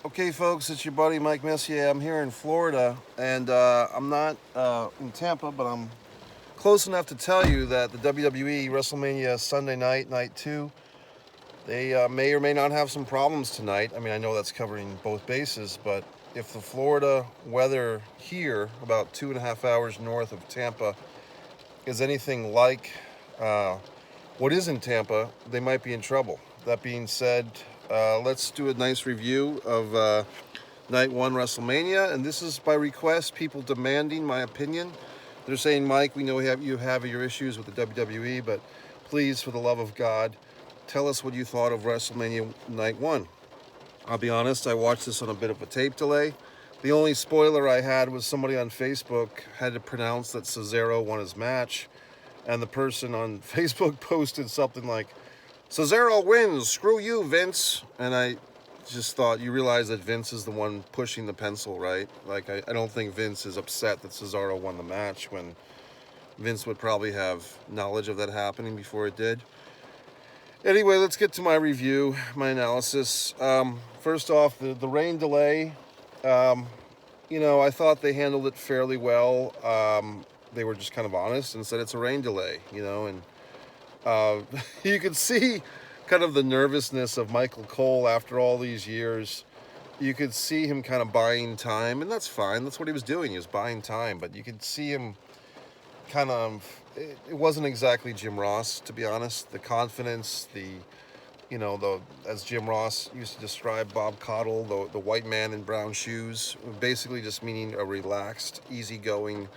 Okay, folks, it's your buddy Mike Messier. I'm here in Florida, and I'm not in Tampa, but I'm close enough to tell you that the WWE WrestleMania Sunday night, night two, they may or may not have some problems tonight. I mean, I know that's covering both bases, but if the Florida weather here, about 2.5 hours north of Tampa, is anything like uh, what is in Tampa, they might be in trouble. That being said, let's do a nice review of Night One WrestleMania, and this is by request. People demanding my opinion. They're saying, Mike, we know you have your issues with the WWE, but please, for the love of God, tell us what you thought of WrestleMania Night One. I'll be honest, I watched this on a bit of a tape delay. The only spoiler I had was somebody on Facebook had to pronounce that Cesaro won his match, and the person on Facebook posted something like, Cesaro wins, screw you, Vince. And I just thought, you realize that Vince is the one pushing the pencil, right? Like, I don't think Vince is upset that Cesaro won the match when Vince would probably have knowledge of that happening before it did. Anyway, let's get to my review, my analysis. First off, the rain delay, I thought they handled it fairly well. They were just kind of honest and said it's a rain delay, and you could see kind of the nervousness of Michael Cole after all these years. You could see him kind of buying time, and that's fine. That's what he was doing. He was buying time, but you could see him kind of, it wasn't exactly Jim Ross, to be honest. The confidence, as Jim Ross used to describe Bob Caudle, the white man in brown shoes, basically just meaning a relaxed, easygoing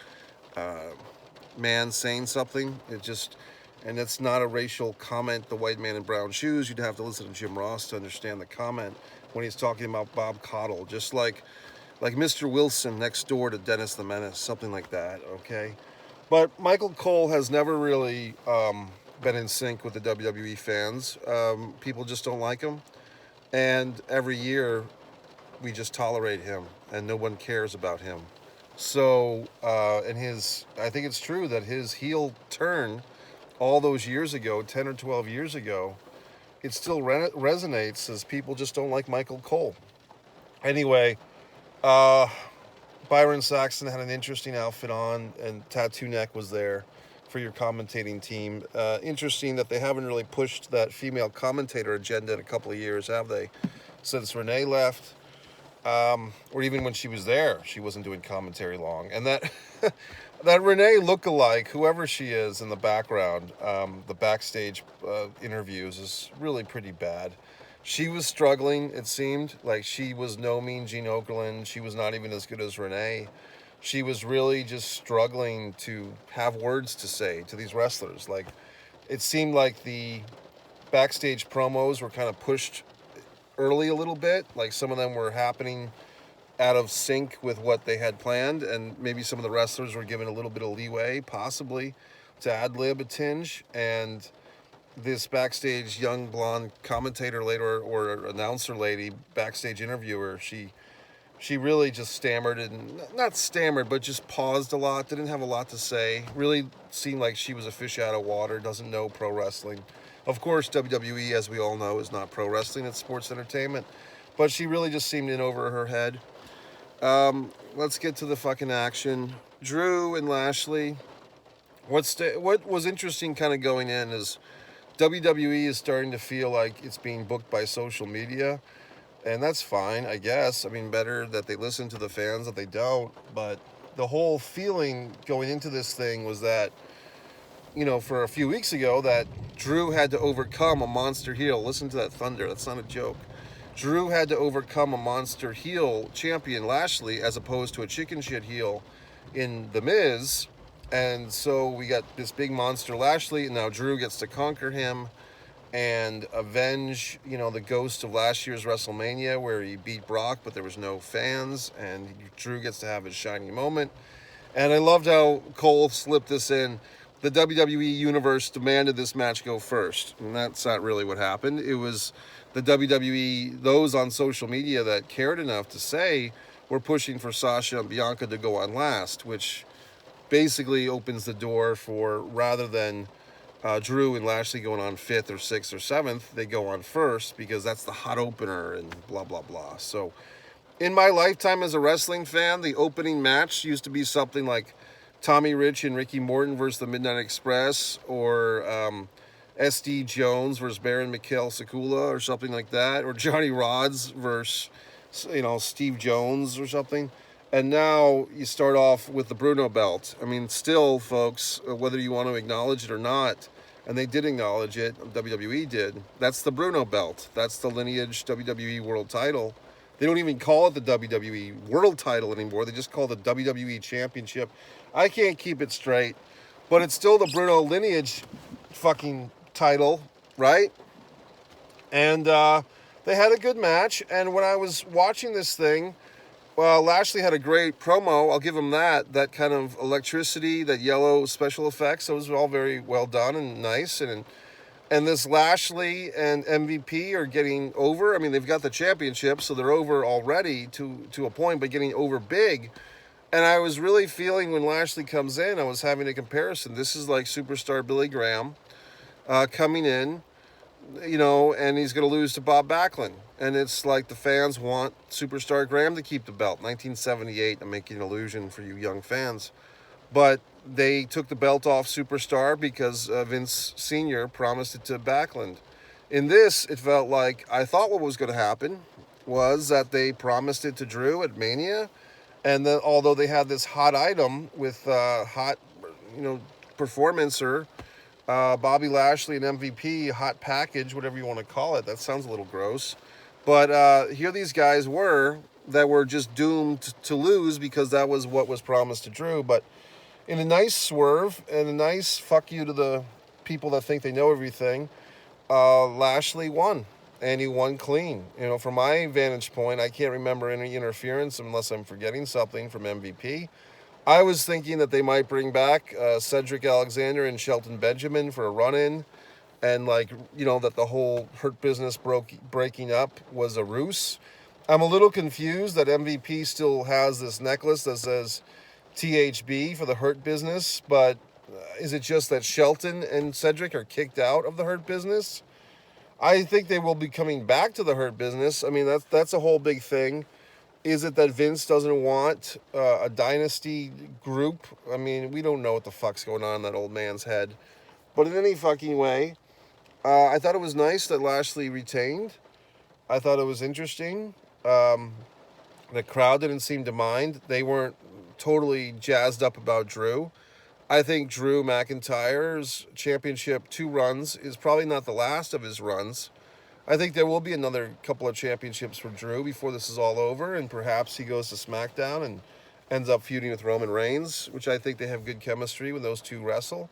man saying something. And it's not a racial comment, the white man in brown shoes. You'd have to listen to Jim Ross to understand the comment when he's talking about Bob Caudle, just like Mr. Wilson next door to Dennis the Menace, something like that, okay? But Michael Cole has never really been in sync with the WWE fans. People just don't like him. And every year, we just tolerate him, and no one cares about him. So, I think it's true that his heel turn all those years ago, 10 or 12 years ago, it still resonates as people just don't like Michael Cole. Anyway, Byron Saxton had an interesting outfit on, and Tattoo Neck was there for your commentating team. Interesting that they haven't really pushed that female commentator agenda in a couple of years, have they? Since Renee left, or even when she was there, she wasn't doing commentary long. And that that Renee lookalike, whoever she is in the background, the backstage interviews, is really pretty bad. She was struggling, it seemed. Like, she was no mean Gene Okerlund. She was not even as good as Renee. She was really just struggling to have words to say to these wrestlers. Like, it seemed like the backstage promos were kind of pushed early a little bit. Like, some of them were happening out of sync with what they had planned, and maybe some of the wrestlers were given a little bit of leeway, possibly, to ad-lib a tinge. And this backstage young blonde commentator later, or announcer lady, backstage interviewer, she really just stammered, and not stammered, but just paused a lot, didn't have a lot to say, really seemed like she was a fish out of water, doesn't know pro wrestling. Of course, WWE, as we all know, is not pro wrestling, it's sports entertainment, but she really just seemed in over her head. Let's get to the fucking action. Drew and Lashley. What was interesting kind of going in is WWE is starting to feel like it's being booked by social media, and that's fine, I guess. I mean, better that they listen to the fans that they don't, but the whole feeling going into this thing was that, for a few weeks ago, that Drew had to overcome a monster heel. Listen to that thunder, that's not a joke. Drew had to overcome a monster heel champion, Lashley, as opposed to a chicken shit heel in The Miz. And so we got this big monster Lashley, and now Drew gets to conquer him and avenge, the ghost of last year's WrestleMania where he beat Brock, but there was no fans, and Drew gets to have his shining moment. And I loved how Cole slipped this in. The WWE Universe demanded this match go first, and that's not really what happened. It was the WWE, those on social media that cared enough to say, we're pushing for Sasha and Bianca to go on last, which basically opens the door for, rather than Drew and Lashley going on 5th or 6th or 7th, they go on first because that's the hot opener and blah, blah, blah. So in my lifetime as a wrestling fan, the opening match used to be something like Tommy Rich and Ricky Morton versus the Midnight Express, or SD Jones versus Baron Mikhail Sakula or something like that, or Johnny Rods versus, Steve Jones or something. And now you start off with the Bruno belt. I mean, still, folks, whether you want to acknowledge it or not, and they did acknowledge it, WWE did, that's the Bruno belt. That's the lineage WWE World title. They don't even call it the WWE World title anymore. They just call it the WWE Championship. I can't keep it straight, but it's still the Bruno lineage fucking title, right? And they had a good match, and when I was watching this thing, well, Lashley had a great promo. I'll give him that. That kind of electricity, that yellow special effects, those were all very well done and nice. And this Lashley and MVP are getting over. I mean, they've got the championship, so they're over already to a point, but getting over big. And I was really feeling when Lashley comes in, I was having a comparison. This is like superstar Billy Graham coming in, and he's going to lose to Bob Backlund. And it's like the fans want Superstar Graham to keep the belt. 1978, I'm making an illusion for you young fans. But they took the belt off Superstar because Vince Sr. promised it to Backlund. In this, it felt like, I thought what was going to happen was that they promised it to Drew at Mania. And then, although they had this hot item with performancer, Bobby Lashley and MVP, hot package, whatever you want to call it. That sounds a little gross. But here these guys were that were just doomed to lose because that was what was promised to Drew. But in a nice swerve and a nice fuck you to the people that think they know everything, Lashley won. And he won clean. From my vantage point, I can't remember any interference unless I'm forgetting something from MVP. I was thinking that they might bring back Cedric Alexander and Shelton Benjamin for a run-in. And that the whole Hurt Business breaking up was a ruse. I'm a little confused that MVP still has this necklace that says THB for the Hurt Business, but is it just that Shelton and Cedric are kicked out of the Hurt Business? I think they will be coming back to the Hurt Business. I mean, that's a whole big thing. Is it that Vince doesn't want a dynasty group? I mean, we don't know what the fuck's going on in that old man's head. But in any fucking way, I thought it was nice that Lashley retained. I thought it was interesting. The crowd didn't seem to mind. They weren't totally jazzed up about Drew. I think Drew McIntyre's championship 2 runs is probably not the last of his runs. I think there will be another couple of championships for Drew before this is all over, and perhaps he goes to SmackDown and ends up feuding with Roman Reigns, which I think they have good chemistry when those two wrestle.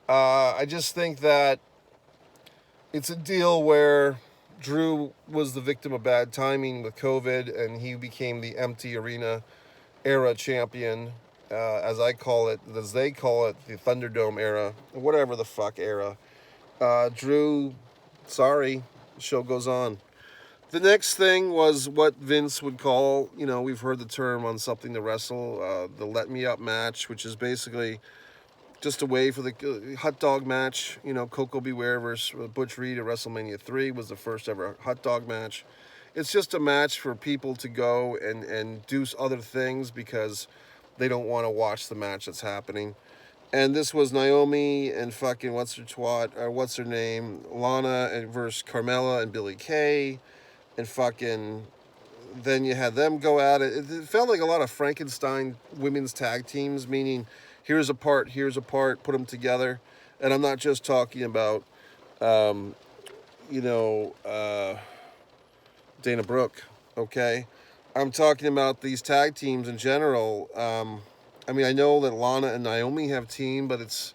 I just think that it's a deal where Drew was the victim of bad timing with COVID, and he became the empty arena era champion, as they call it, the Thunderdome era, whatever the fuck era. Drew, sorry, the show goes on. The next thing was what Vince would call, we've heard the term on Something to Wrestle, the Let Me Up match, which is basically just a way for the hot dog match. Coco Beware versus Butch Reed at WrestleMania 3 was the first ever hot dog match. It's just a match for people to go and do other things because they don't want to watch the match that's happening. And this was Naomi and fucking what's her name, Lana versus Carmella and Billie Kay, and fucking then you had them go at it. It felt like a lot of Frankenstein women's tag teams, meaning here's a part, put them together. And I'm not just talking about, Dana Brooke, okay? I'm talking about these tag teams in general. I know that Lana and Naomi have team, but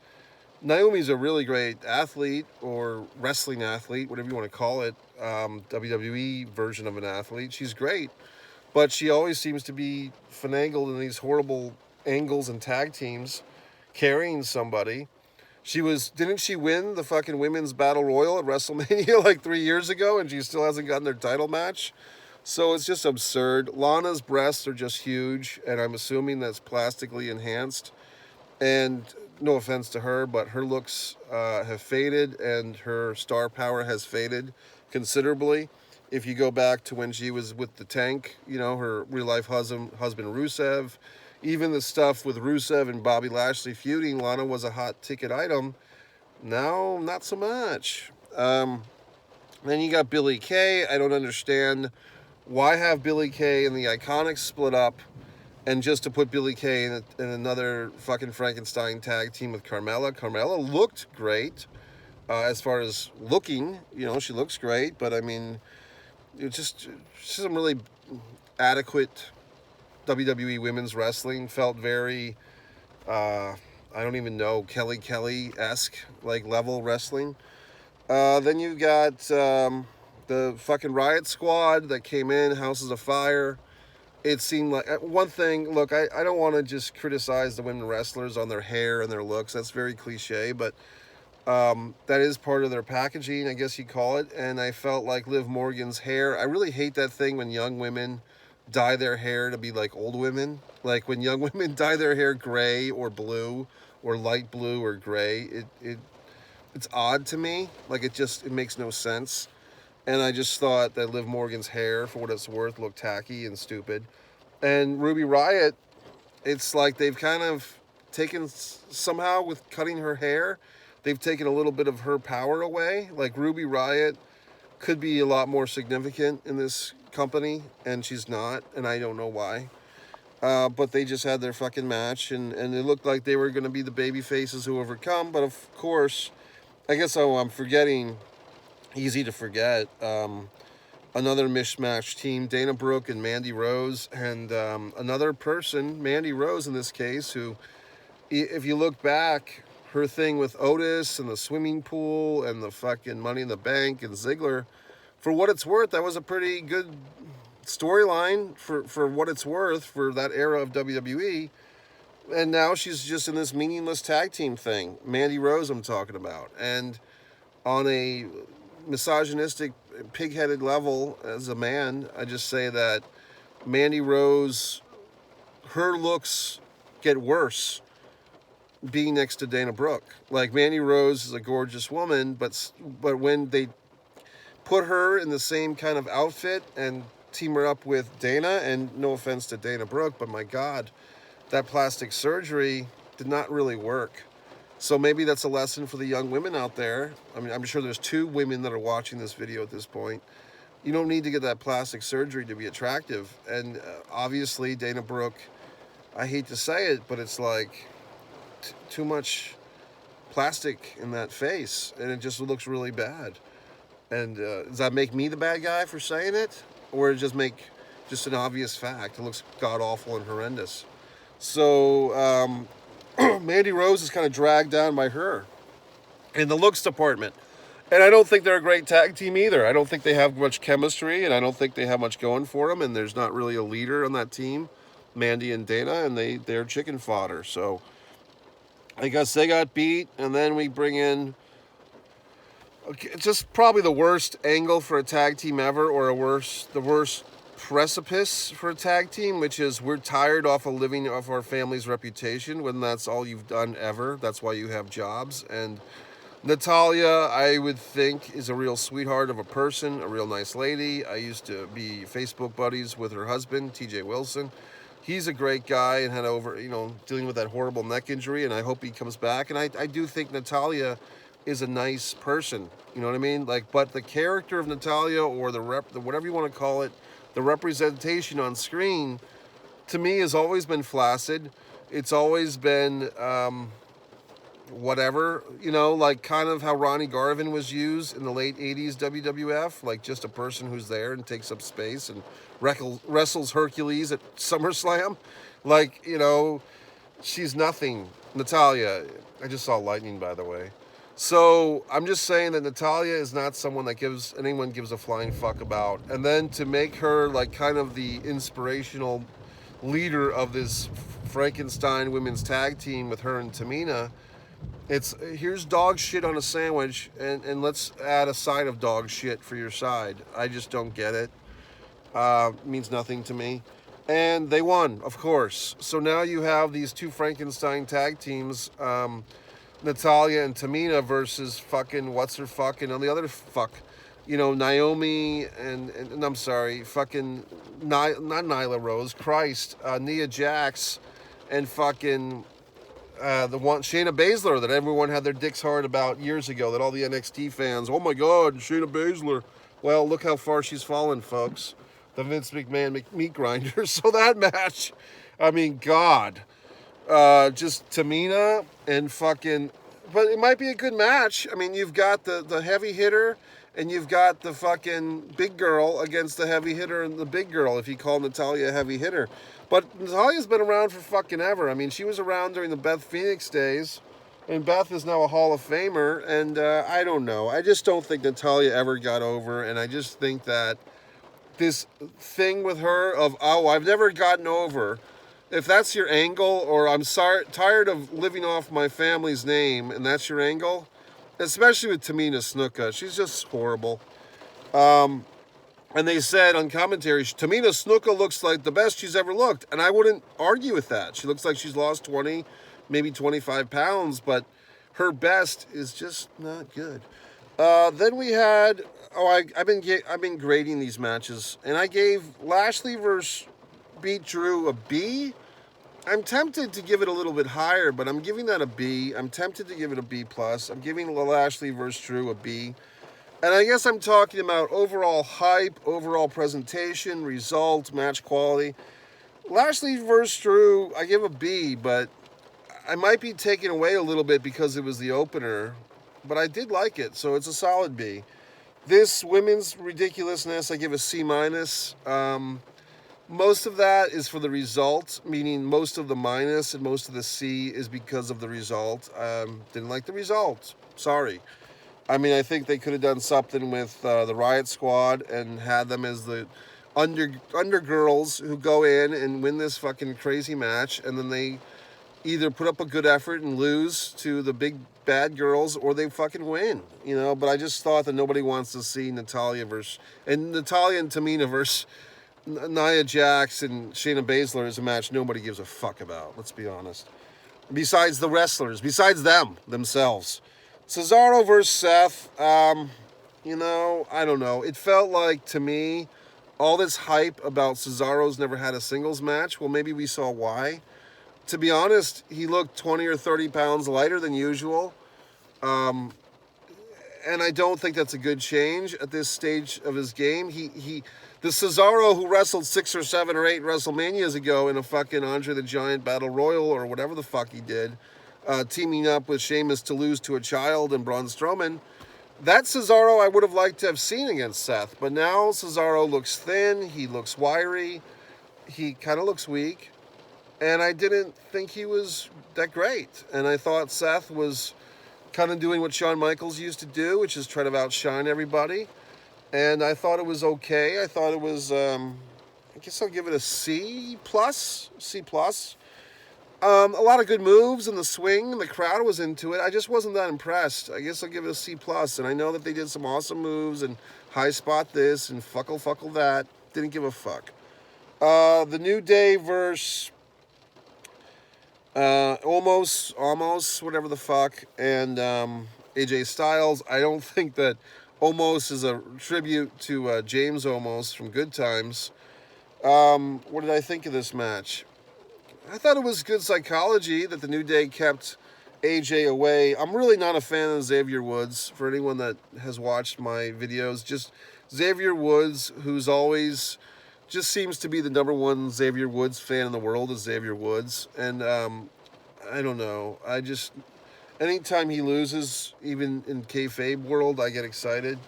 Naomi's a really great athlete or wrestling athlete, whatever you want to call it, WWE version of an athlete. She's great, but she always seems to be finagled in these horrible angles and tag teams, carrying somebody. Didn't she win the fucking women's battle royal at WrestleMania like 3 years ago, and she still hasn't gotten their title match? So it's just absurd. Lana's breasts are just huge, and I'm assuming that's plastically enhanced. And no offense to her, but her looks have faded and her star power has faded considerably. If you go back to when she was with the Tank, you know, her real-life husband Rusev, even the stuff with Rusev and Bobby Lashley feuding, Lana was a hot ticket item. Now, not so much. Then you got Billie Kay. I don't understand why have Billie Kay and the Iconics split up and just to put Billie Kay in another fucking Frankenstein tag team with Carmella. Carmella looked great as far as looking. You know, she looks great, but I mean, it's just some really adequate WWE women's wrestling. Felt very, I don't even know, Kelly-esque, like, level wrestling. Then you got the fucking Riot Squad that came in, Houses of Fire. It seemed like, one thing, look, I don't want to just criticize the women wrestlers on their hair and their looks. That's very cliche, but that is part of their packaging, I guess you call it. And I felt like Liv Morgan's hair, I really hate that thing when young women dye their hair to be like old women. Like when young women dye their hair gray or blue or light blue or gray, it's odd to me. Like it makes no sense. And I just thought that Liv Morgan's hair, for what it's worth, looked tacky and stupid. And Ruby Riott, it's like they've kind of taken, somehow with cutting her hair, they've taken a little bit of her power away. Like Ruby Riott could be a lot more significant in this company, and she's not, and I don't know why. But they just had their fucking match, and it looked like they were going to be the baby faces who overcome. But of course, I guess I'm forgetting, easy to forget, another mishmash team, Dana Brooke and Mandy Rose, and another person, Mandy Rose in this case, who, if you look back, her thing with Otis and the swimming pool and the fucking Money in the Bank and Ziggler, for what it's worth, that was a pretty good storyline for what it's worth for that era of WWE. And now she's just in this meaningless tag team thing. Mandy Rose I'm talking about. And on a misogynistic, pig-headed level as a man, I just say that Mandy Rose, her looks get worse being next to Dana Brooke. Like, Mandy Rose is a gorgeous woman, but when they put her in the same kind of outfit and team her up with Dana, and no offense to Dana Brooke, but my God, that plastic surgery did not really work. So maybe that's a lesson for the young women out there. I mean, I'm sure there's 2 women that are watching this video at this point. You don't need to get that plastic surgery to be attractive. And obviously, Dana Brooke, I hate to say it, but it's like too much plastic in that face, and it just looks really bad. And does that make me the bad guy for saying it? Or does it just make just an obvious fact? It looks god-awful and horrendous. So, Mandy Rose is kind of dragged down by her in the looks department. And I don't think they're a great tag team either. I don't think they have much chemistry, and I don't think they have much going for them, and there's not really a leader on that team, Mandy and Dana, and they're chicken fodder. So I guess they got beat, and then we bring in just probably the worst angle for a tag team ever, or the worst precipice for a tag team, which is we're tired off of living off our family's reputation when that's all you've done ever. That's why you have jobs. And Natalya, I would think, is a real sweetheart of a person, a real nice lady. I used to be Facebook buddies with her husband, TJ Wilson. He's a great guy and had dealing with that horrible neck injury, and I hope he comes back. And I do think Natalya is a nice person, you know what I mean? Like, but the character of Natalya, or the whatever you want to call it, the representation on screen, to me, has always been flaccid. It's always been whatever, like kind of how Ronnie Garvin was used in the late 80s WWF, like just a person who's there and takes up space and wrestles Hercules at SummerSlam. Like, she's nothing. Natalya, I just saw lightning, by the way. So I'm just saying that Natalya is not someone that anyone gives a flying fuck about. And then to make her like kind of the inspirational leader of this Frankenstein women's tag team with her and Tamina, here's dog shit on a sandwich, and let's add a side of dog shit for your side. I just don't get it. It means nothing to me. And they won, of course. So now you have these two Frankenstein tag teams, Natalya and Tamina versus fucking what's her fucking on the other fuck, Naomi and I'm sorry, fucking not Nyla Rose, Christ, Nia Jax, and fucking the one Shayna Baszler that everyone had their dicks hard about years ago. That all the NXT fans, oh my God, Shayna Baszler. Well, look how far she's fallen, folks. The Vince McMahon meat grinder. So that match, I mean, God, just Tamina and fucking, but it might be a good match. I mean, you've got the heavy hitter and you've got the fucking big girl against the heavy hitter and the big girl, if you call Natalya a heavy hitter. But Natalya's been around for fucking ever. I mean, she was around during the Beth Phoenix days, and Beth is now a Hall of Famer, and I don't know. I just don't think Natalya ever got over, and I just think that this thing with her of, oh, I've never gotten over, if that's your angle, or I'm tired of living off my family's name, and that's your angle, especially with Tamina Snuka, she's just horrible. And they said on commentary, Tamina Snuka looks like the best she's ever looked, and I wouldn't argue with that. She looks like she's lost 20, maybe 25 pounds, but her best is just not good. Then we had, I've been grading these matches, and I gave Lashley versus Beat Drew a B. I'm tempted to give it a little bit higher, but I'm giving that a B. I'm tempted to give it a B+. I'm giving Lashley versus Drew a B. And I guess I'm talking about overall hype, overall presentation, result, match quality. Lashley versus Drew, I give a B, but I might be taken away a little bit because it was the opener. But I did like it, so it's a solid B. This women's ridiculousness, I give a C-. Most of that is for the result, meaning most of the minus and most of the C is because of the result. Didn't like the result. Sorry. I mean, I think they could have done something with the Riot Squad and had them as the undergirls who go in and win this fucking crazy match, and then they either put up a good effort and lose to the big bad girls, or they fucking win, But I just thought that nobody wants to see Natalya and Tamina versus Nia Jax and Shayna Baszler is a match nobody gives a fuck about, let's be honest. Besides the wrestlers, besides themselves. Cesaro versus Seth, I don't know. It felt like, to me, all this hype about Cesaro's never had a singles match. Well, maybe we saw why. To be honest, he looked 20 or 30 pounds lighter than usual. And I don't think that's a good change at this stage of his game. The Cesaro who wrestled 6 or 7 or 8 WrestleManias ago in a fucking Andre the Giant Battle Royal or whatever the fuck he did, teaming up with Sheamus to lose to a child and Braun Strowman, that Cesaro I would have liked to have seen against Seth. But now Cesaro looks thin, he looks wiry, he kind of looks weak, and I didn't think he was that great. And I thought Seth was kind of doing what Shawn Michaels used to do, which is try to outshine everybody. And I thought it was okay. I thought it was, I guess I'll give it a C+. A lot of good moves in the swing, and the crowd was into it. I just wasn't that impressed. I guess I'll give it a C+. And I know that they did some awesome moves and high spot this and fuckle that. Didn't give a fuck. The New Day versus almost, whatever the fuck, and AJ Styles. I don't think that Omos is a tribute to James Omos from Good Times. What did I think of this match? I thought it was good psychology that the New Day kept AJ away. I'm really not a fan of Xavier Woods. For anyone that has watched my videos, just Xavier Woods, who's always just seems to be the number one Xavier Woods fan in the world, is Xavier Woods. And I don't know. Anytime he loses, even in kayfabe world, I get excited.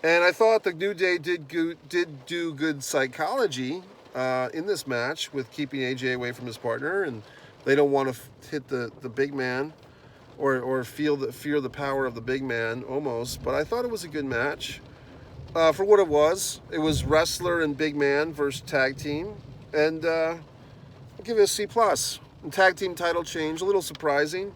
And I thought the New Day did do good psychology in this match with keeping AJ away from his partner, and they don't want to hit the big man or fear the power of the big man almost. But I thought it was a good match for what it was. It was wrestler and big man versus tag team, and I'll give it a C+. And tag team title change, a little surprising,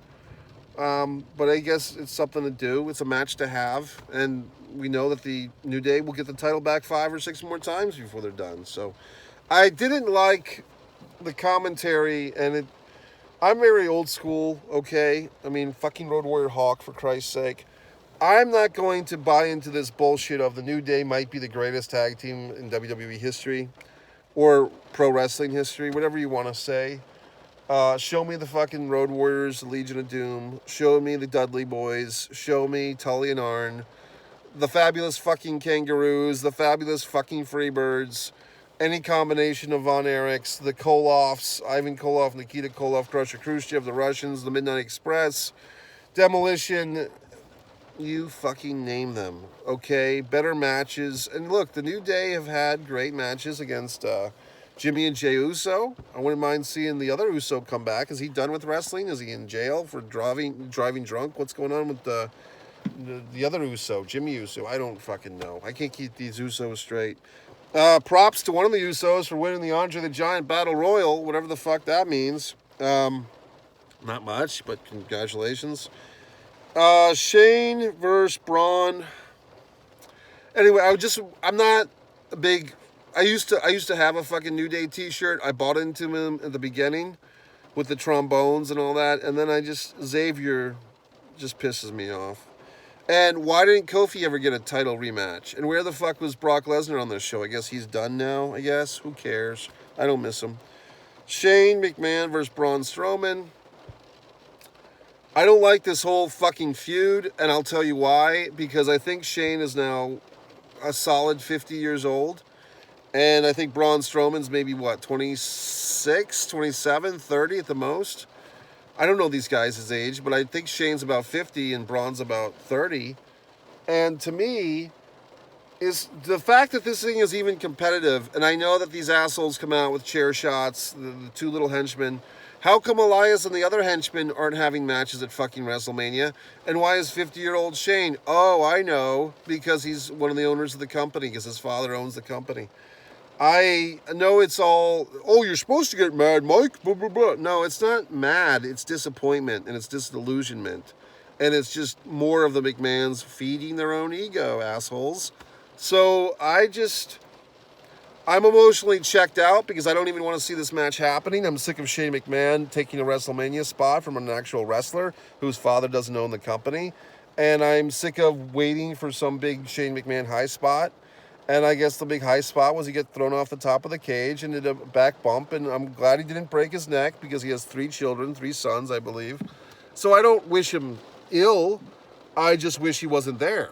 but I guess it's something to do. It's a match to have, and we know that the New Day will get the title back 5 or 6 more times before they're done. So I didn't like the commentary, and I'm very old school, okay? I mean, fucking Road Warrior Hawk, for Christ's sake. I'm not going to buy into this bullshit of the New Day might be the greatest tag team in WWE history or pro wrestling history, whatever you want to say. Show me the fucking Road Warriors, the Legion of Doom. Show me the Dudley Boys. Show me Tully and Arn. The fabulous fucking Kangaroos. The fabulous fucking Freebirds. Any combination of Von Erichs, the Koloffs, Ivan Koloff, Nikita Koloff, Crusher Khrushchev, the Russians, the Midnight Express, Demolition, you fucking name them, okay? Better matches. And look, the New Day have had great matches against Jimmy and Jey Uso. I wouldn't mind seeing the other Uso come back. Is he done with wrestling? Is he in jail for driving drunk? What's going on with the other Uso, Jimmy Uso? I don't fucking know. I can't keep these Usos straight. Props to one of the Usos for winning the Andre the Giant Battle Royal, whatever the fuck that means. Not much, but congratulations. Shane versus Braun. Anyway, I'm not a big. I used to have a fucking New Day T-shirt. I bought into him at the beginning with the trombones and all that, and then Xavier just pisses me off. And why didn't Kofi ever get a title rematch? And where the fuck was Brock Lesnar on this show? I guess he's done now, I guess. Who cares? I don't miss him. Shane McMahon versus Braun Strowman. I don't like this whole fucking feud, and I'll tell you why. Because I think Shane is now a solid 50 years old. And I think Braun Strowman's maybe, 26, 27, 30 at the most? I don't know these guys' age, but I think Shane's about 50 and Braun's about 30. And to me, is the fact that this thing is even competitive, and I know that these assholes come out with chair shots, the two little henchmen. How come Elias and the other henchmen aren't having matches at fucking WrestleMania? And why is 50-year-old Shane? Oh, I know, because he's one of the owners of the company, because his father owns the company. I know it's all, oh, you're supposed to get mad, Mike, blah, blah, blah. No, it's not mad. It's disappointment and it's disillusionment. And it's just more of the McMahons feeding their own ego, assholes. So I'm emotionally checked out because I don't even want to see this match happening. I'm sick of Shane McMahon taking a WrestleMania spot from an actual wrestler whose father doesn't own the company. And I'm sick of waiting for some big Shane McMahon high spot. And I guess the big high spot was he get thrown off the top of the cage and did a back bump. And I'm glad he didn't break his neck because he has 3 children, 3 sons, I believe. So I don't wish him ill. I just wish he wasn't there.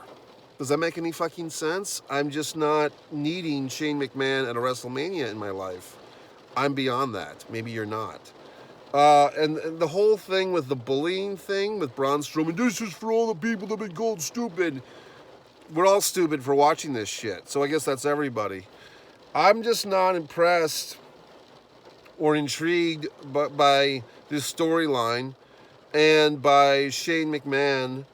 Does that make any fucking sense? I'm just not needing Shane McMahon at a WrestleMania in my life. I'm beyond that. Maybe you're not. And the whole thing with the bullying thing with Braun Strowman, this is for all the people that have been called stupid. We're all stupid for watching this shit. So I guess that's everybody. I'm just not impressed or intrigued by this storyline and by Shane McMahon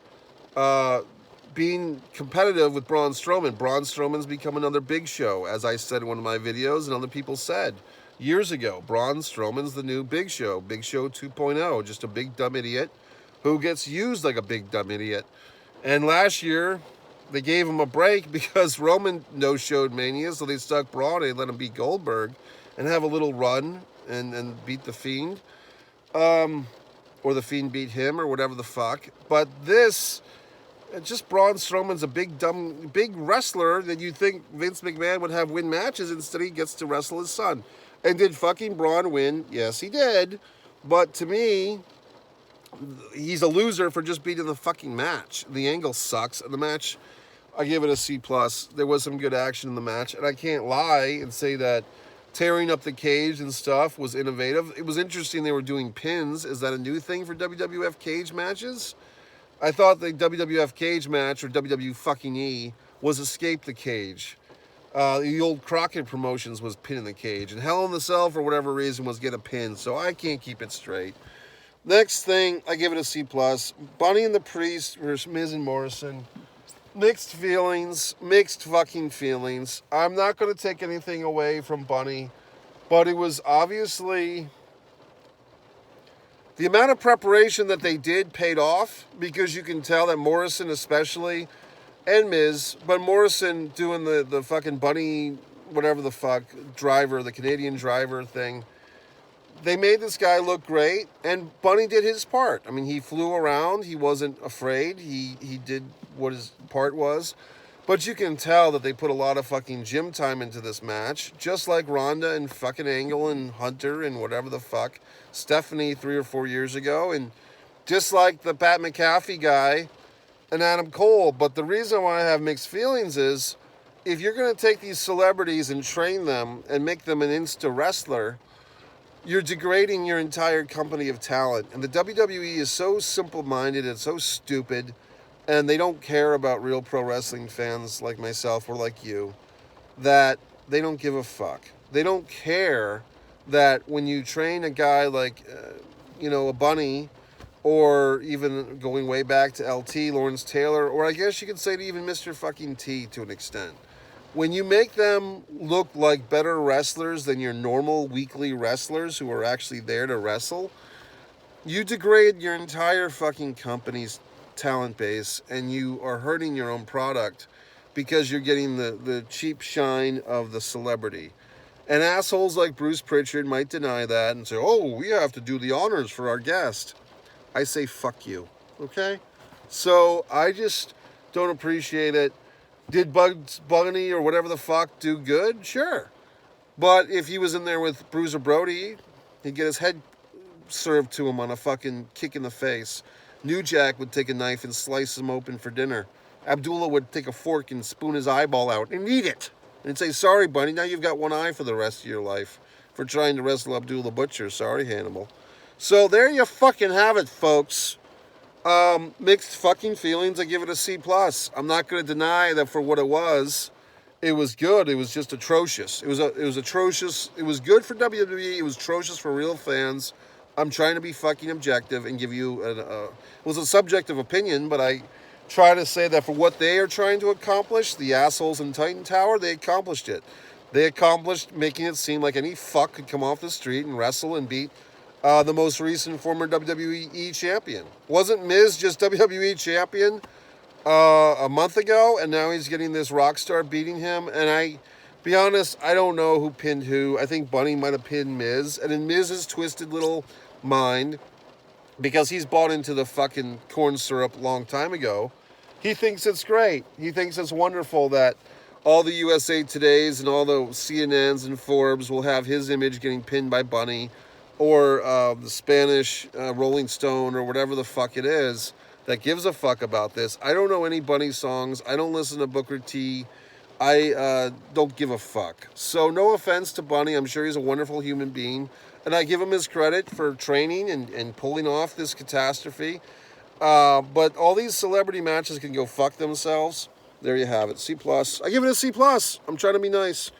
being competitive with Braun Strowman. Braun Strowman's become another Big Show, as I said in one of my videos and other people said years ago. Braun Strowman's the new Big Show, Big Show 2.0, just a big dumb idiot who gets used like a big dumb idiot. And last year, they gave him a break because Roman no-showed Mania, so they stuck Braun and let him beat Goldberg and have a little run and beat The Fiend. Or The Fiend beat him or whatever the fuck. But this, just Braun Strowman's a big wrestler that you think Vince McMahon would have win matches. Instead, he gets to wrestle his son. And did fucking Braun win? Yes, he did. But to me, he's a loser for just beating the fucking match. The angle sucks. And the match, I give it a C+. There was some good action in the match. And I can't lie and say that tearing up the cage and stuff was innovative. It was interesting they were doing pins. Is that a new thing for WWF cage matches? I thought the WWF cage match, or WWE fucking E, was escape the cage. The old Crockett Promotions was pin in the cage. And Hell in the Cell, for whatever reason, was get a pin. So I can't keep it straight. Next thing, I give it a C+. Bunny and the Priest versus Miz and Morrison. Mixed feelings. Mixed fucking feelings. I'm not going to take anything away from Bunny. But it was obviously... the amount of preparation that they did paid off. Because you can tell that Morrison especially, and Miz, but Morrison doing the fucking Bunny whatever the fuck, driver, the Canadian driver thing. They made this guy look great, and Bunny did his part. I mean, he flew around. He wasn't afraid. He did what his part was. But you can tell that they put a lot of fucking gym time into this match, just like Ronda and fucking Angle and Hunter and whatever the fuck, Stephanie 3 or 4 years ago, and just like the Pat McAfee guy and Adam Cole. But the reason why I have mixed feelings is, if you're going to take these celebrities and train them and make them an insta wrestler, you're degrading your entire company of talent. And the WWE is so simple-minded and so stupid, and they don't care about real pro wrestling fans like myself or like you, that they don't give a fuck. They don't care that when you train a guy like, a Bunny, or even going way back to LT, Lawrence Taylor, or I guess you could say to even Mr. fucking T to an extent. When you make them look like better wrestlers than your normal weekly wrestlers who are actually there to wrestle, you degrade your entire fucking company's talent base, and you are hurting your own product because you're getting the cheap shine of the celebrity. And assholes like Bruce Pritchard might deny that and say, oh, we have to do the honors for our guest. I say, fuck you, okay? So I just don't appreciate it. Did Bugs Bunny or whatever the fuck do good? Sure. But if he was in there with Bruiser Brody, he'd get his head served to him on a fucking kick in the face. New Jack would take a knife and slice him open for dinner. Abdullah would take a fork and spoon his eyeball out and eat it. And say, sorry, Bunny, now you've got one eye for the rest of your life for trying to wrestle Abdullah Butcher. Sorry, Hannibal. So there you fucking have it, folks. Mixed fucking feelings. I give it a C+. I'm not going to deny that for what it was good. It was just atrocious. It was atrocious. It was good for WWE. It was atrocious for real fans. I'm trying to be fucking objective and give you it was a subjective opinion, but I try to say that for what they are trying to accomplish, the assholes in Titan Tower, they accomplished it. They accomplished making it seem like any fuck could come off the street and wrestle and beat the most recent former WWE champion. Wasn't Miz just WWE champion a month ago, and now he's getting this rock star beating him? And be honest, I don't know who pinned who. I think Bunny might have pinned Miz, and in Miz's twisted little mind, because he's bought into the fucking corn syrup a long time ago, he thinks it's great. He thinks it's wonderful that all the USA Todays and all the CNNs and Forbes will have his image getting pinned by Bunny, or the Spanish Rolling Stone, or whatever the fuck it is that gives a fuck about this. I don't know any Bunny songs. I don't listen to Booker T. I don't give a fuck. So no offense to Bunny. I'm sure he's a wonderful human being, and I give him his credit for training and pulling off this catastrophe. But all these celebrity matches can go fuck themselves. There you have it. C+. I give it a C+. I'm trying to be nice.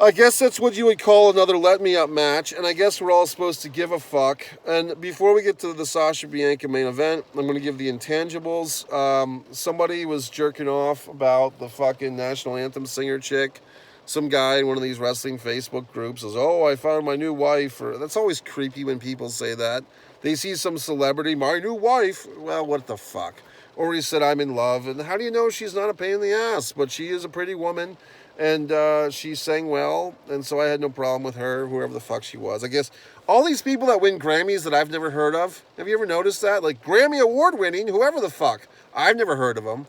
I guess that's what you would call another let-me-up match, and I guess we're all supposed to give a fuck. And before we get to the Sasha Bianca main event, I'm going to give the intangibles. Somebody was jerking off about the fucking national anthem singer chick. Some guy in one of these wrestling Facebook groups says, oh, I found my new wife. Or, that's always creepy when people say that. They see some celebrity, my new wife. Well, what the fuck? Or he said, I'm in love. And how do you know she's not a pain in the ass? But she is a pretty woman. And she sang well, and so I had no problem with her, whoever the fuck she was. I guess all these people that win Grammys that I've never heard of, have you ever noticed that? Like Grammy Award winning, whoever the fuck. I've never heard of them.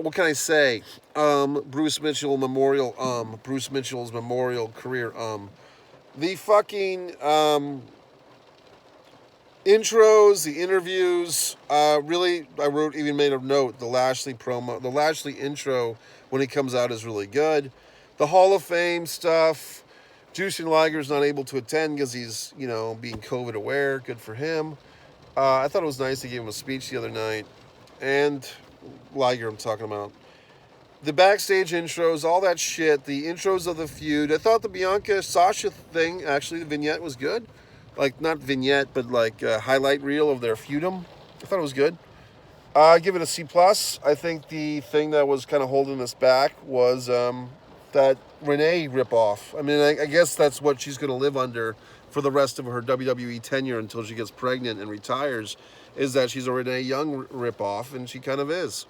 What can I say? Bruce Mitchell's memorial career, the fucking, intros, the interviews, really, even made a note, the Lashley promo, the Lashley intro when he comes out is really good. The Hall of Fame stuff, Jushin Liger's not able to attend because he's, being COVID aware, good for him. I thought it was nice they gave him a speech the other night, and Liger I'm talking about. The backstage intros, all that shit, the intros of the feud. I thought the Bianca-Sasha thing, actually the vignette was good. Like, not vignette, but like a highlight reel of their feudum. I thought it was good. I give it a C+. I think the thing that was kind of holding us back was that Renee ripoff. I mean, I guess that's what she's going to live under for the rest of her WWE tenure until she gets pregnant and retires, is that she's a Renee Young ripoff, and she kind of is.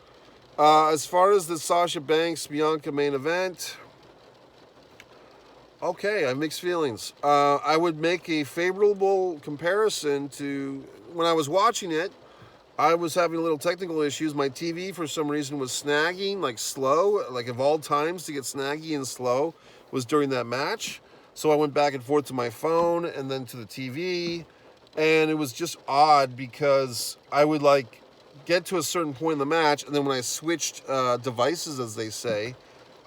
As far as the Sasha Banks Bianca main event, Okay, I have mixed feelings. I would make a favorable comparison to when I was watching it. I was having a little technical issues. My TV, for some reason, was snagging, like slow. Like, of all times to get snaggy and slow was during that match. So I went back and forth to my phone and then to the TV. And it was just odd because I would, like, get to a certain point in the match. And then when I switched devices, as they say,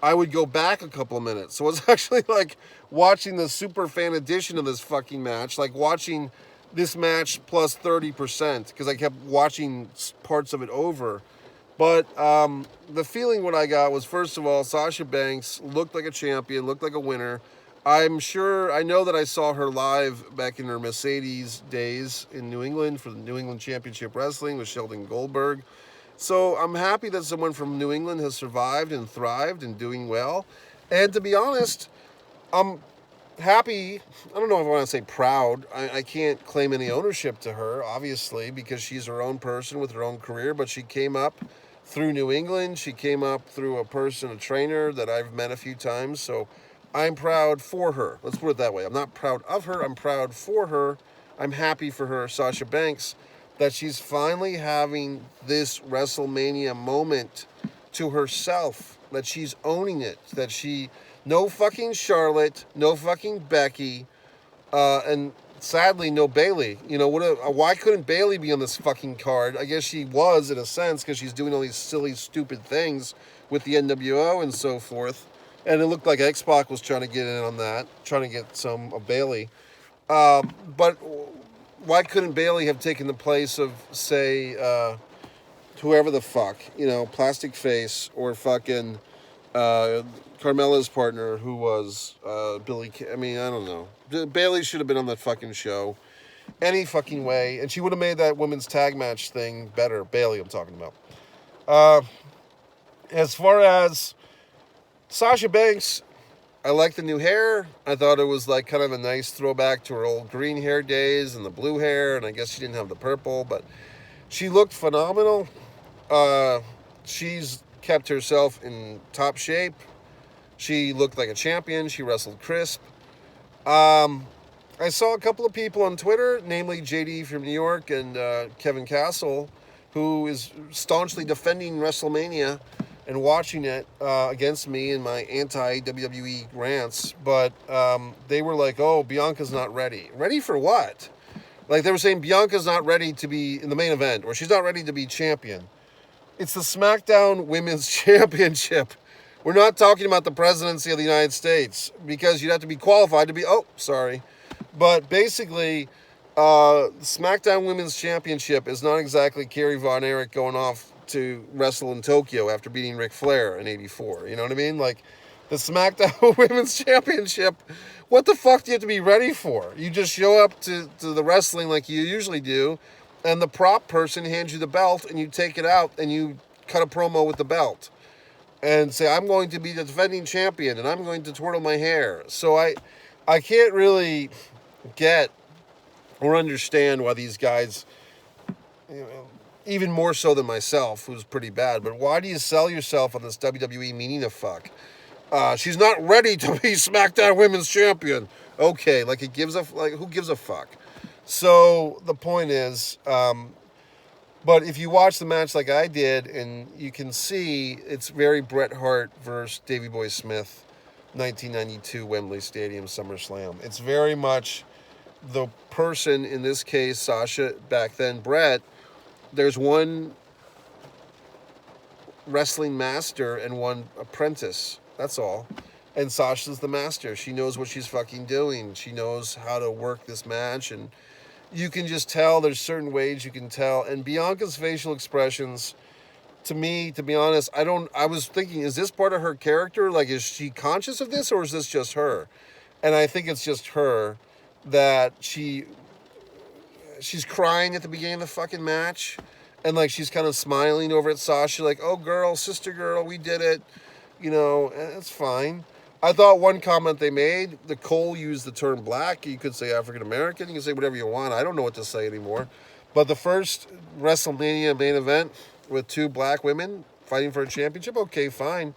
I would go back a couple of minutes. So it was actually like watching the super fan edition of this fucking match, like watching this match plus 30% because I kept watching parts of it over. But the feeling what I got was, first of all, Sasha Banks looked like a champion, looked like a winner. I know that I saw her live back in her Mercedes days in New England for the New England Championship Wrestling with Sheldon Goldberg. So I'm happy that someone from New England has survived and thrived and doing well. And to be honest, I'm happy. I don't know if I want to say proud. I can't claim any ownership to her, obviously, because she's her own person with her own career. But she came up through New England. She came up through a trainer that I've met a few times. So I'm proud for her. Let's put it that way. I'm not proud of her. I'm proud for her. I'm happy for her, Sasha Banks, that she's finally having this WrestleMania moment to herself, that she's owning it, that no fucking Charlotte, no fucking Becky, and sadly no Bayley. You know, why couldn't Bayley be on this fucking card? I guess she was in a sense because she's doing all these silly, stupid things with the NWO and so forth. And it looked like X-Pac was trying to get in on that, trying to get some of Bayley. But why couldn't Bayley have taken the place of, say, whoever the fuck, Plastic Face or fucking Carmella's partner, who was Billy. I don't know. Bayley should have been on that fucking show any fucking way, and she would have made that women's tag match thing better. Bayley, I'm talking about. As far as Sasha Banks, I like the new hair. I thought it was like kind of a nice throwback to her old green hair days and the blue hair, and I guess she didn't have the purple, but she looked phenomenal. She's kept herself in top shape. She looked like a champion. She wrestled crisp. I saw a couple of people on Twitter, namely JD from New York and Kevin Castle, who is staunchly defending WrestleMania and watching it against me in my anti-WWE rants, but they were like, oh, Bianca's not ready. Ready for what? Like, they were saying Bianca's not ready to be in the main event, or she's not ready to be champion. It's the SmackDown Women's Championship. We're not talking about the presidency of the United States, because you'd have to be qualified to be, But basically, SmackDown Women's Championship is not exactly Kerry Von Erich going off to wrestle in Tokyo after beating Ric Flair in '84. You know what I mean? Like, the SmackDown Women's Championship, what the fuck do you have to be ready for? You just show up to the wrestling like you usually do, and the prop person hands you the belt, and you take it out, and you cut a promo with the belt. And say, I'm going to be the defending champion, and I'm going to twirl my hair. So I can't really get or understand why these guys, even more so than myself, who's pretty bad, but why do you sell yourself on this WWE meaning a fuck? She's not ready to be SmackDown Women's Champion. Okay, who gives a fuck? So the point is, but if you watch the match like I did, and you can see it's very Bret Hart versus Davey Boy Smith, 1992 Wembley Stadium SummerSlam. It's very much the person, in this case, Sasha, back then Bret. There's one wrestling master and one apprentice. That's all. And Sasha's the master. She knows what she's fucking doing. She knows how to work this match, and you can just tell. There's certain ways you can tell. And Bianca's facial expressions, to me, to be honest, I was thinking, is this part of her character? Like, is she conscious of this, or is this just her? And I think it's just her, that she's crying at the beginning of the fucking match, and like she's kind of smiling over at Sasha, like, oh girl, sister girl, we did it, and it's fine. I thought one comment they made, Cole used the term black. You could say African American, you can say whatever you want. I don't know what to say anymore. But the first WrestleMania main event with two black women fighting for a championship, okay, fine.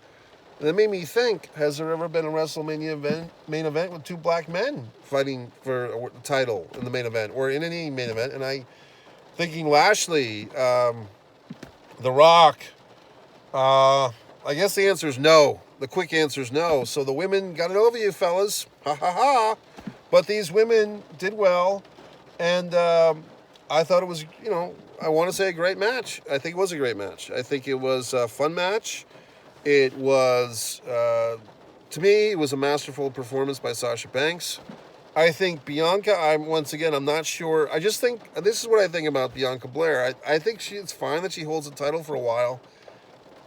And it made me think, has there ever been a WrestleMania main event with 2 black men fighting for a title in the main event or in any main event? And I thinking Lashley, The Rock. I guess the answer is no. The quick answer is no. So the women got it over you, fellas. Ha ha ha. But these women did well. And I thought it was, I want to say a great match. I think it was a great match. I think it was a fun match. It was, to me, it was a masterful performance by Sasha Banks. I think Bianca, I'm not sure. I just think, this is what I think about Bianca Belair. I think it's fine that she holds the title for a while.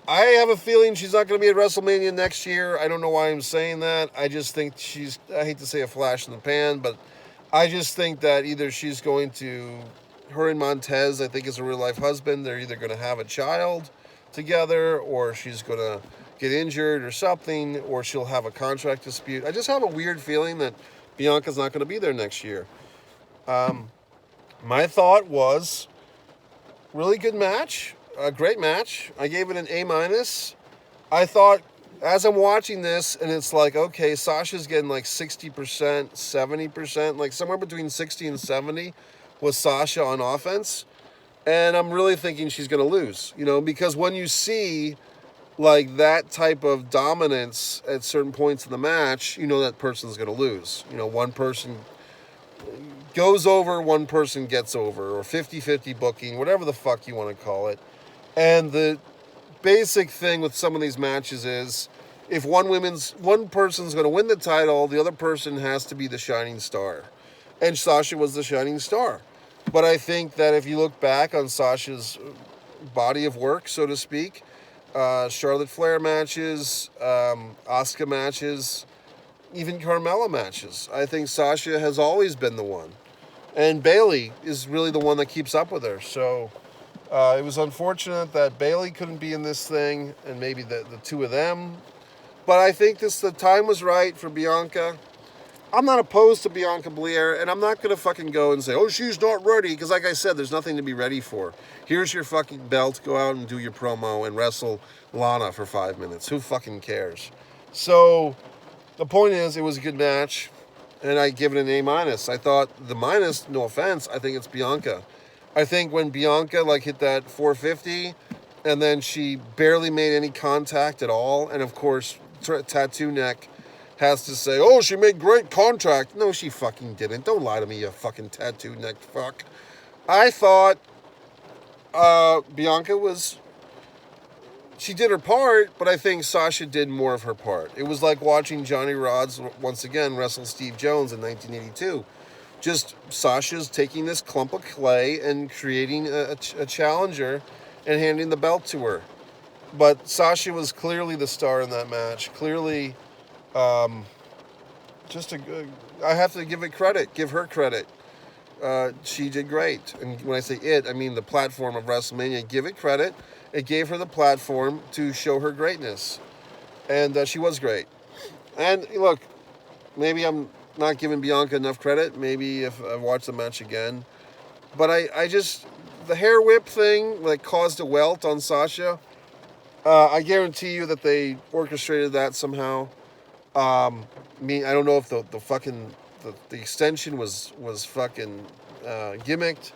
I have a feeling she's not going to be at WrestleMania next year. I don't know why I'm saying that. I just think I hate to say a flash in the pan, but I just think that either she's going to, her and Montez, I think, is a real-life husband. They're either going to have a child together, or she's going to get injured or something, or she'll have a contract dispute. I just have a weird feeling that Bianca's not going to be there next year. My thought was, really good match. A great match. I gave it an A-. I thought, as I'm watching this, and it's like, okay, Sasha's getting like 60%, 70%, like somewhere between 60 and 70 was Sasha on offense. And I'm really thinking she's going to lose, because when you see like that type of dominance at certain points in the match, that person's going to lose. One person goes over, one person gets over, or 50-50 booking, whatever the fuck you want to call it. And the basic thing with some of these matches is, if one person's going to win the title, the other person has to be the shining star. And Sasha was the shining star. But I think that if you look back on Sasha's body of work, so to speak, Charlotte Flair matches, Asuka matches, even Carmella matches, I think Sasha has always been the one. And Bayley is really the one that keeps up with her. So it was unfortunate that Bayley couldn't be in this thing, and maybe the two of them. But I think the time was right for Bianca. I'm not opposed to Bianca Belair, and I'm not going to fucking go and say, oh, she's not ready, because like I said, there's nothing to be ready for. Here's your fucking belt. Go out and do your promo and wrestle Lana for 5 minutes. Who fucking cares? So the point is, it was a good match, and I give it an A-. I thought the minus, no offense, I think it's Bianca. I think when Bianca hit that 450, and then she barely made any contact at all, and of course, Tattoo Neck has to say, oh, she made great contact. No, she fucking didn't. Don't lie to me, you fucking Tattoo Neck fuck. I thought Bianca she did her part, but I think Sasha did more of her part. It was like watching Johnny Rodz, once again, wrestle Steve Jones in 1982. Just Sasha's taking this clump of clay and creating a challenger and handing the belt to her. But Sasha was clearly the star in that match. Clearly, I have to give her credit. She did great. And when I say it, I mean the platform of WrestleMania. Give it credit. It gave her the platform to show her greatness. And she was great. And look, maybe I'm not giving Bianca enough credit. Maybe if I watch the match again. But I just, the hair whip thing caused a welt on Sasha. I guarantee you that they orchestrated that somehow. I don't know if the extension was fucking gimmicked.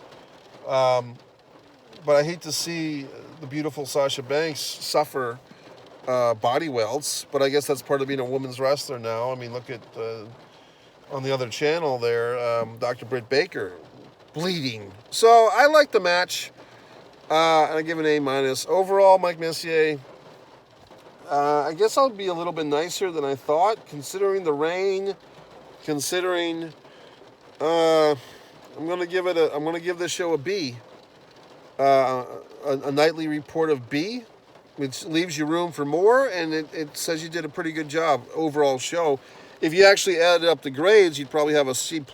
But I hate to see the beautiful Sasha Banks suffer body welts. But I guess that's part of being a women's wrestler now. I mean, look at on the other channel there, Dr. Britt Baker bleeding. So I like the match. And I give it an A-. Overall, Mike Messier, I guess I'll be a little bit nicer than I thought, considering the rain, I'm going to give this show a B. A nightly report of B, which leaves you room for more, and it says you did a pretty good job overall show. If you actually added up the grades, you'd probably have a C+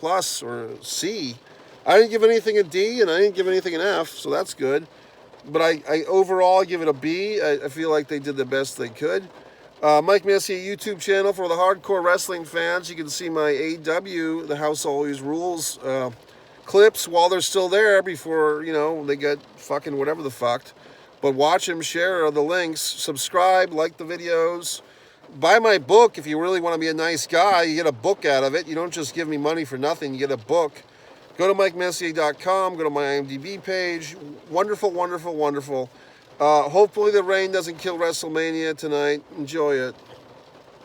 or a C. I didn't give anything a D, and I didn't give anything an F, so that's good. But I overall give it a B. I feel like they did the best they could. Mike Messier YouTube channel for the hardcore wrestling fans. You can see my AEW, The House Always Rules, clips while they're still there before, they get fucking whatever the fuck. But watch them, share the links, subscribe, like the videos. Buy my book if you really want to be a nice guy. You get a book out of it. You don't just give me money for nothing. You get a book. Go to MikeMessier.com. Go to my IMDb page. Wonderful, wonderful, wonderful. Hopefully the rain doesn't kill WrestleMania tonight. Enjoy it.